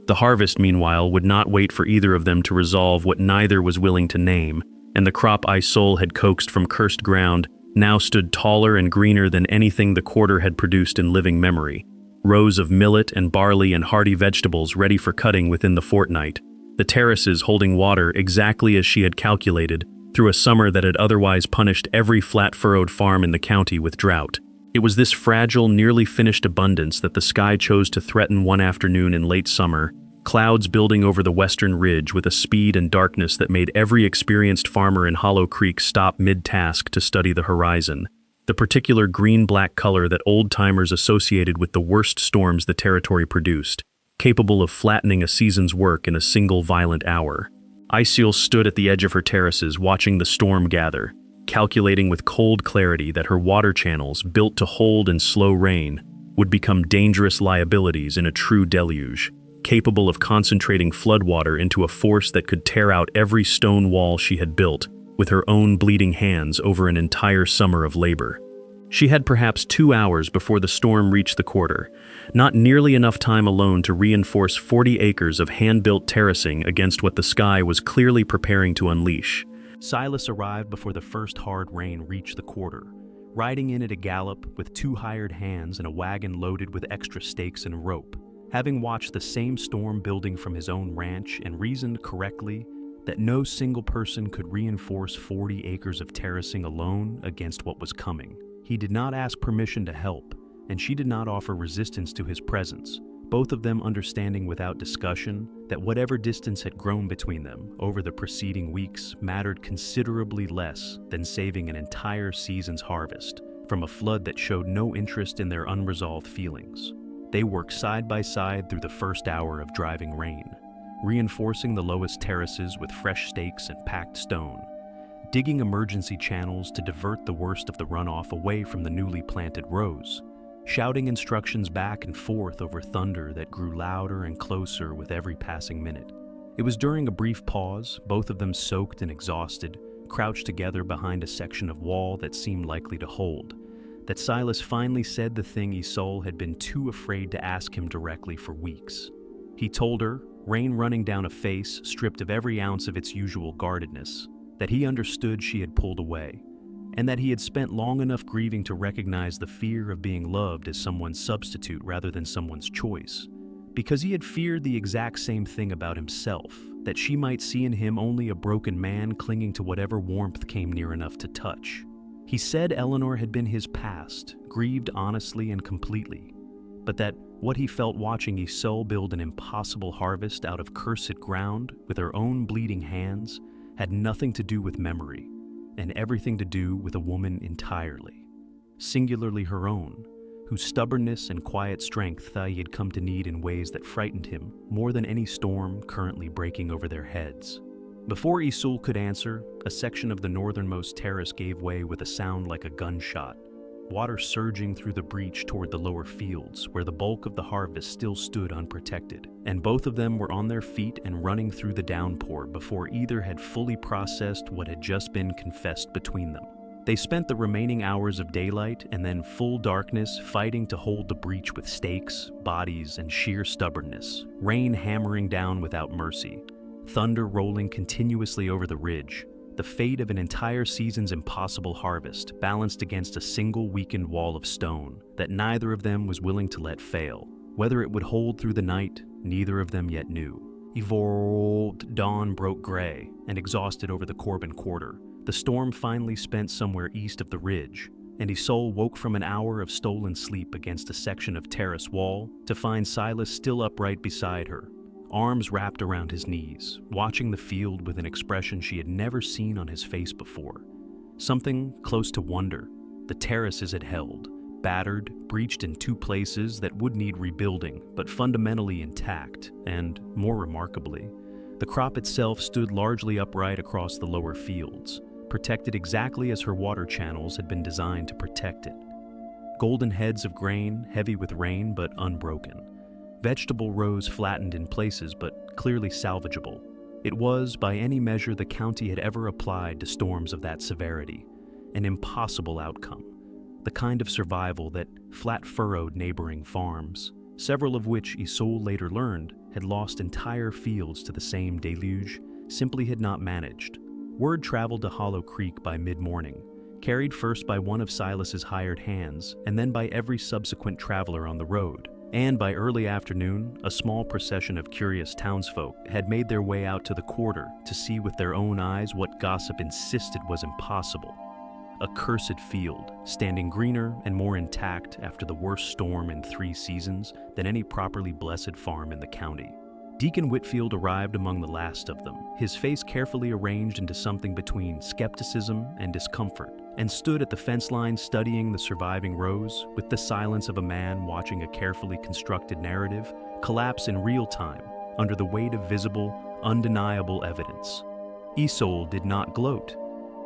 The harvest, meanwhile, would not wait for either of them to resolve what neither was willing to name, and the crop Isolde had coaxed from cursed ground now stood taller and greener than anything the quarter had produced in living memory. Rows of millet and barley and hardy vegetables ready for cutting within the fortnight, the terraces holding water exactly as she had calculated through a summer that had otherwise punished every flat-furrowed farm in the county with drought. It was this fragile, nearly finished abundance that the sky chose to threaten one afternoon in late summer, clouds building over the western ridge with a speed and darkness that made every experienced farmer in Hollow Creek stop mid-task to study the horizon, the particular green-black color that old-timers associated with the worst storms the territory produced, capable of flattening a season's work in a single violent hour. Isolde stood at the edge of her terraces watching the storm gather, calculating with cold clarity that her water channels, built to hold and slow rain, would become dangerous liabilities in a true deluge, capable of concentrating floodwater into a force that could tear out every stone wall she had built with her own bleeding hands over an entire summer of labor. She had perhaps 2 hours before the storm reached the quarter, not nearly enough time alone to reinforce 40 acres of hand-built terracing against what the sky was clearly preparing to unleash. Silas arrived before the first hard rain reached the quarter, riding in at a gallop with 2 hired hands and a wagon loaded with extra stakes and rope, having watched the same storm building from his own ranch and reasoned correctly that no single person could reinforce 40 acres of terracing alone against what was coming. He did not ask permission to help, and she did not offer resistance to his presence, both of them understanding without discussion that whatever distance had grown between them over the preceding weeks mattered considerably less than saving an entire season's harvest from a flood that showed no interest in their unresolved feelings. They worked side by side through the first hour of driving rain, reinforcing the lowest terraces with fresh stakes and packed stone, digging emergency channels to divert the worst of the runoff away from the newly planted rows, shouting instructions back and forth over thunder that grew louder and closer with every passing minute. It was during a brief pause, both of them soaked and exhausted, crouched together behind a section of wall that seemed likely to hold, that Silas finally said the thing Isolde had been too afraid to ask him directly for weeks. He told her, rain running down a face stripped of every ounce of its usual guardedness, that he understood she had pulled away, and that he had spent long enough grieving to recognize the fear of being loved as someone's substitute rather than someone's choice, because he had feared the exact same thing about himself, that she might see in him only a broken man clinging to whatever warmth came near enough to touch. He said Eleanor had been his past, grieved honestly and completely, but that what he felt watching Isolde build an impossible harvest out of cursed ground with her own bleeding hands had nothing to do with memory, and everything to do with a woman entirely, singularly her own, whose stubbornness and quiet strength he had come to need in ways that frightened him more than any storm currently breaking over their heads. Before Isolde could answer, a section of the northernmost terrace gave way with a sound like a gunshot, water surging through the breach toward the lower fields, where the bulk of the harvest still stood unprotected, and both of them were on their feet and running through the downpour before either had fully processed what had just been confessed between them. They spent the remaining hours of daylight and then full darkness fighting to hold the breach with stakes, bodies, and sheer stubbornness, rain hammering down without mercy, thunder rolling continuously over the ridge, the fate of an entire season's impossible harvest balanced against a single weakened wall of stone that neither of them was willing to let fail. Whether it would hold through the night, neither of them yet knew. Evolved dawn broke gray and exhausted over the Corbin quarter. The storm finally spent somewhere east of the ridge, and Isolde woke from an hour of stolen sleep against a section of terrace wall to find Silas still upright beside her, arms wrapped around his knees, watching the field with an expression she had never seen on his face before. Something close to wonder. The terraces it held, battered, breached in two places that would need rebuilding, but fundamentally intact, and, more remarkably, the crop itself stood largely upright across the lower fields, protected exactly as her water channels had been designed to protect it. Golden heads of grain, heavy with rain but unbroken. Vegetable rows flattened in places but clearly salvageable. It was, by any measure the county had ever applied to storms of that severity, an impossible outcome, the kind of survival that flat-furrowed neighboring farms, several of which Isolde later learned had lost entire fields to the same deluge, simply had not managed. Word traveled to Hollow Creek by mid-morning, carried first by one of Silas's hired hands and then by every subsequent traveler on the road. And by early afternoon, a small procession of curious townsfolk had made their way out to the quarter to see with their own eyes what gossip insisted was impossible. A cursed field, standing greener and more intact after the worst storm in 3 seasons than any properly blessed farm in the county. Deacon Whitfield arrived among the last of them, his face carefully arranged into something between skepticism and discomfort, and stood at the fence line studying the surviving rows with the silence of a man watching a carefully constructed narrative collapse in real time under the weight of visible, undeniable evidence. Isolde did not gloat.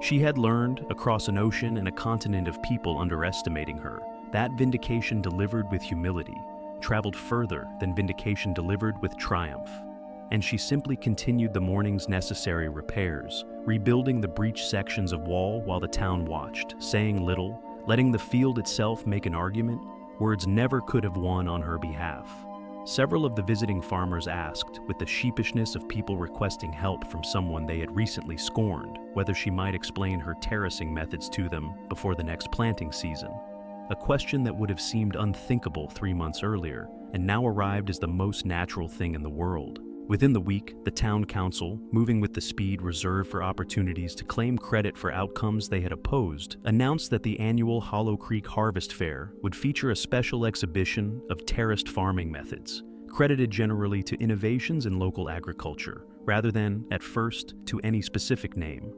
She had learned, across an ocean and a continent of people underestimating her, that vindication delivered with humility traveled further than vindication delivered with triumph. And she simply continued the morning's necessary repairs, rebuilding the breached sections of wall while the town watched, saying little, letting the field itself make an argument words never could have won on her behalf. Several of the visiting farmers asked, with the sheepishness of people requesting help from someone they had recently scorned, whether she might explain her terracing methods to them before the next planting season. A question that would have seemed unthinkable 3 months earlier, and now arrived as the most natural thing in the world. Within the week, the town council, moving with the speed reserved for opportunities to claim credit for outcomes they had opposed, announced that the annual Hollow Creek Harvest Fair would feature a special exhibition of terraced farming methods, credited generally to innovations in local agriculture, rather than, at first, to any specific name.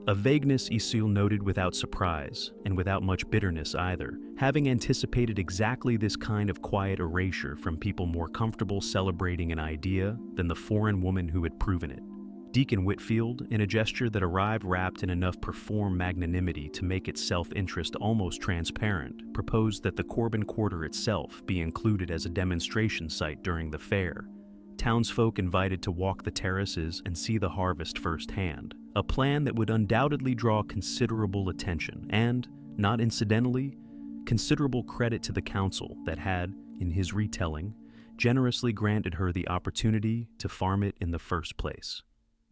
A vagueness Isolde noted without surprise, and without much bitterness either, having anticipated exactly this kind of quiet erasure from people more comfortable celebrating an idea than the foreign woman who had proven it. Deacon Whitfield, in a gesture that arrived wrapped in enough performed magnanimity to make its self-interest almost transparent, proposed that the Corbin Quarter itself be included as a demonstration site during the fair. Townsfolk invited to walk the terraces and see the harvest firsthand, a plan that would undoubtedly draw considerable attention and, not incidentally, considerable credit to the council that had, in his retelling, generously granted her the opportunity to farm it in the first place.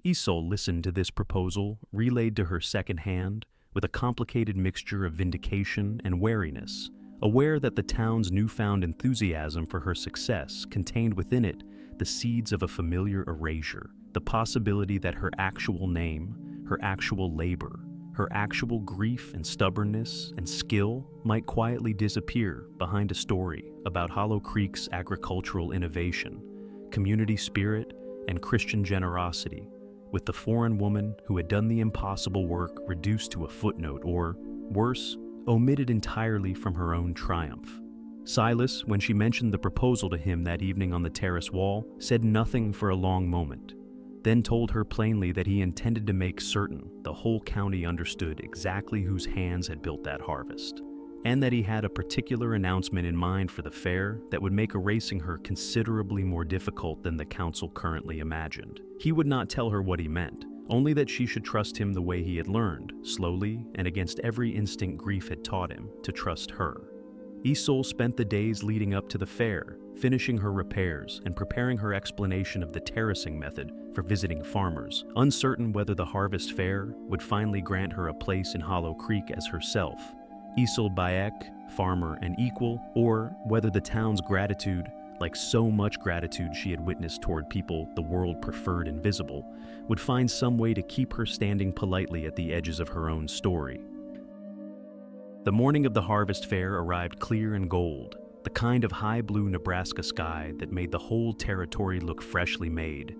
Isolde listened to this proposal, relayed to her second hand, with a complicated mixture of vindication and wariness, aware that the town's newfound enthusiasm for her success contained within it the seeds of a familiar erasure, the possibility that her actual name, her actual labor, her actual grief and stubbornness and skill might quietly disappear behind a story about Hollow Creek's agricultural innovation, community spirit, and Christian generosity, with the foreign woman who had done the impossible work reduced to a footnote or, worse, omitted entirely from her own triumph. Silas, when she mentioned the proposal to him that evening on the terrace wall, said nothing for a long moment, then told her plainly that he intended to make certain the whole county understood exactly whose hands had built that harvest, and that he had a particular announcement in mind for the fair that would make erasing her considerably more difficult than the council currently imagined. He would not tell her what he meant, only that she should trust him the way he had learned, slowly and against every instinct grief had taught him, to trust her. Isolde spent the days leading up to the fair, finishing her repairs and preparing her explanation of the terracing method for visiting farmers, uncertain whether the harvest fair would finally grant her a place in Hollow Creek as herself, Isolde Bayek, farmer and equal, or whether the town's gratitude, like so much gratitude she had witnessed toward people the world preferred invisible, would find some way to keep her standing politely at the edges of her own story. The morning of the harvest fair arrived clear and gold, the kind of high blue Nebraska sky that made the whole territory look freshly made,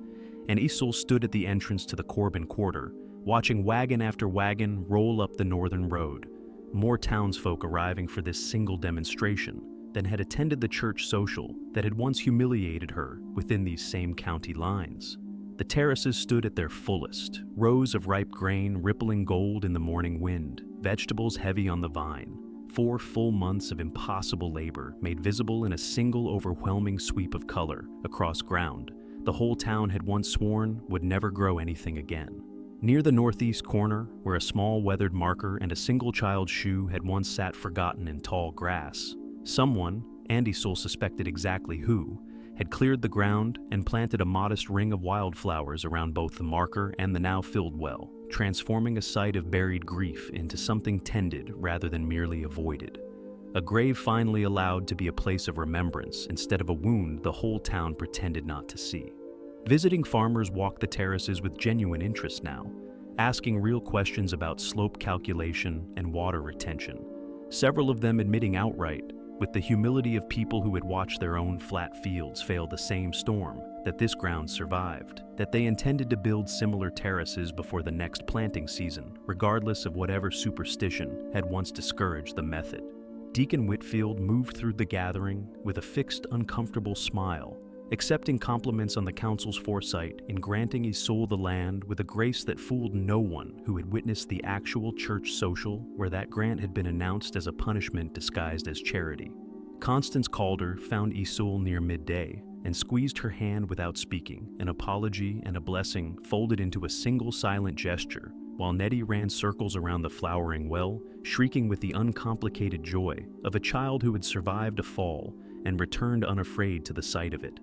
and Isul stood at the entrance to the Corbin Quarter, watching wagon after wagon roll up the northern road, more townsfolk arriving for this single demonstration than had attended the church social that had once humiliated her within these same county lines. The terraces stood at their fullest, rows of ripe grain rippling gold in the morning wind, vegetables heavy on the vine. 4 full months of impossible labor made visible in a single overwhelming sweep of color across ground the whole town had once sworn would never grow anything again. Near the northeast corner, where a small weathered marker and a single child's shoe had once sat forgotten in tall grass, someone, and Isul suspected exactly who, had cleared the ground and planted a modest ring of wildflowers around both the marker and the now filled well, transforming a site of buried grief into something tended rather than merely avoided. A grave finally allowed to be a place of remembrance instead of a wound the whole town pretended not to see. Visiting farmers walked the terraces with genuine interest now, asking real questions about slope calculation and water retention, several of them admitting outright, with the humility of people who had watched their own flat fields fail the same storm, that this ground survived, that they intended to build similar terraces before the next planting season, regardless of whatever superstition had once discouraged the method. Deacon Whitfield moved through the gathering with a fixed, uncomfortable smile, accepting compliments on the council's foresight in granting Isul the land with a grace that fooled no one who had witnessed the actual church social where that grant had been announced as a punishment disguised as charity. Constance Calder found Isul near midday and squeezed her hand without speaking, an apology and a blessing folded into a single silent gesture, while Nettie ran circles around the flowering well, shrieking with the uncomplicated joy of a child who had survived a fall and returned unafraid to the sight of it.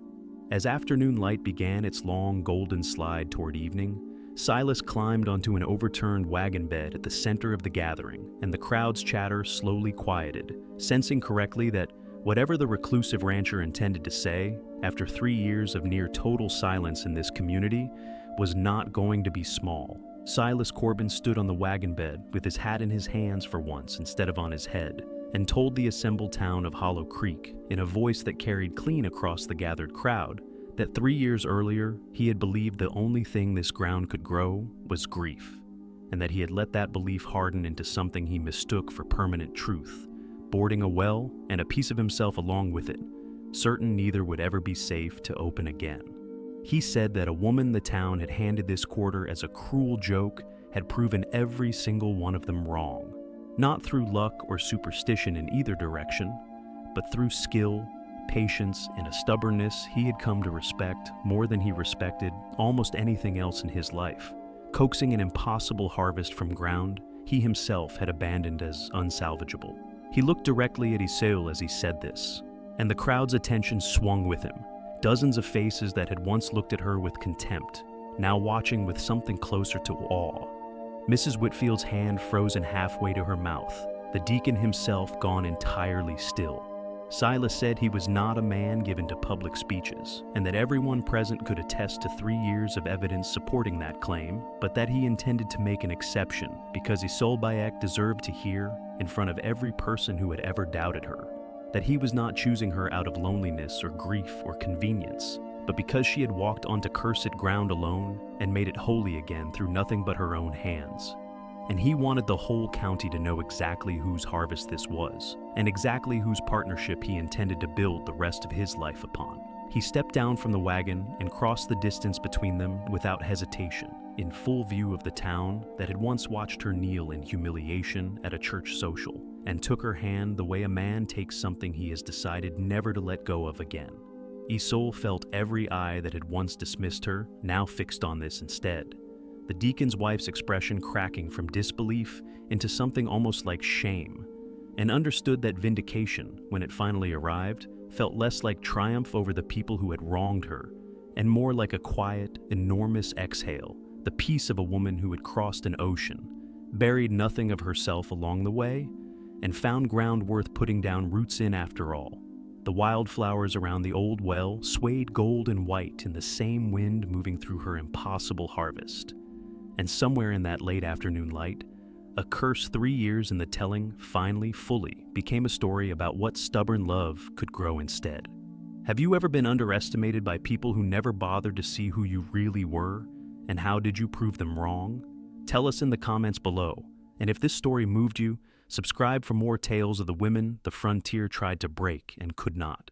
As afternoon light began its long golden slide toward evening, Silas climbed onto an overturned wagon bed at the center of the gathering, and the crowd's chatter slowly quieted, sensing correctly that whatever the reclusive rancher intended to say, after 3 years of near total silence in this community, was not going to be small. Silas Corbin stood on the wagon bed with his hat in his hands for once instead of on his head, and told the assembled town of Hollow Creek, in a voice that carried clean across the gathered crowd, that 3 years earlier he had believed the only thing this ground could grow was grief, and that he had let that belief harden into something he mistook for permanent truth, boarding a well and a piece of himself along with it, certain neither would ever be safe to open again. He said that a woman the town had handed this quarter as a cruel joke had proven every single one of them wrong, not through luck or superstition in either direction, but through skill, patience, and a stubbornness he had come to respect more than he respected almost anything else in his life, coaxing an impossible harvest from ground he himself had abandoned as unsalvageable. He looked directly at Isul as he said this, and the crowd's attention swung with him. Dozens of faces that had once looked at her with contempt, now watching with something closer to awe. Mrs. Whitfield's hand frozen halfway to her mouth, the deacon himself gone entirely still. Silas said he was not a man given to public speeches, and that everyone present could attest to 3 years of evidence supporting that claim, but that he intended to make an exception because Isul Bayek deserved to hear, in front of every person who had ever doubted her, that he was not choosing her out of loneliness or grief or convenience, but because she had walked onto cursed ground alone and made it holy again through nothing but her own hands. And he wanted the whole county to know exactly whose harvest this was, and exactly whose partnership he intended to build the rest of his life upon. He stepped down from the wagon and crossed the distance between them without hesitation, in full view of the town that had once watched her kneel in humiliation at a church social, and took her hand the way a man takes something he has decided never to let go of again. Isul felt every eye that had once dismissed her now fixed on this instead, the deacon's wife's expression cracking from disbelief into something almost like shame, and understood that vindication, when it finally arrived, felt less like triumph over the people who had wronged her, and more like a quiet, enormous exhale, the peace of a woman who had crossed an ocean, buried nothing of herself along the way, and found ground worth putting down roots in after all. The wildflowers around the old well swayed gold and white in the same wind moving through her impossible harvest. And somewhere in that late afternoon light, A curse 3 years in the telling finally, fully became a story about what stubborn love could grow instead. Have you ever been underestimated by people who never bothered to see who you really were? And how did you prove them wrong? Tell us in the comments below. And if this story moved you, subscribe for more tales of the women the frontier tried to break and could not.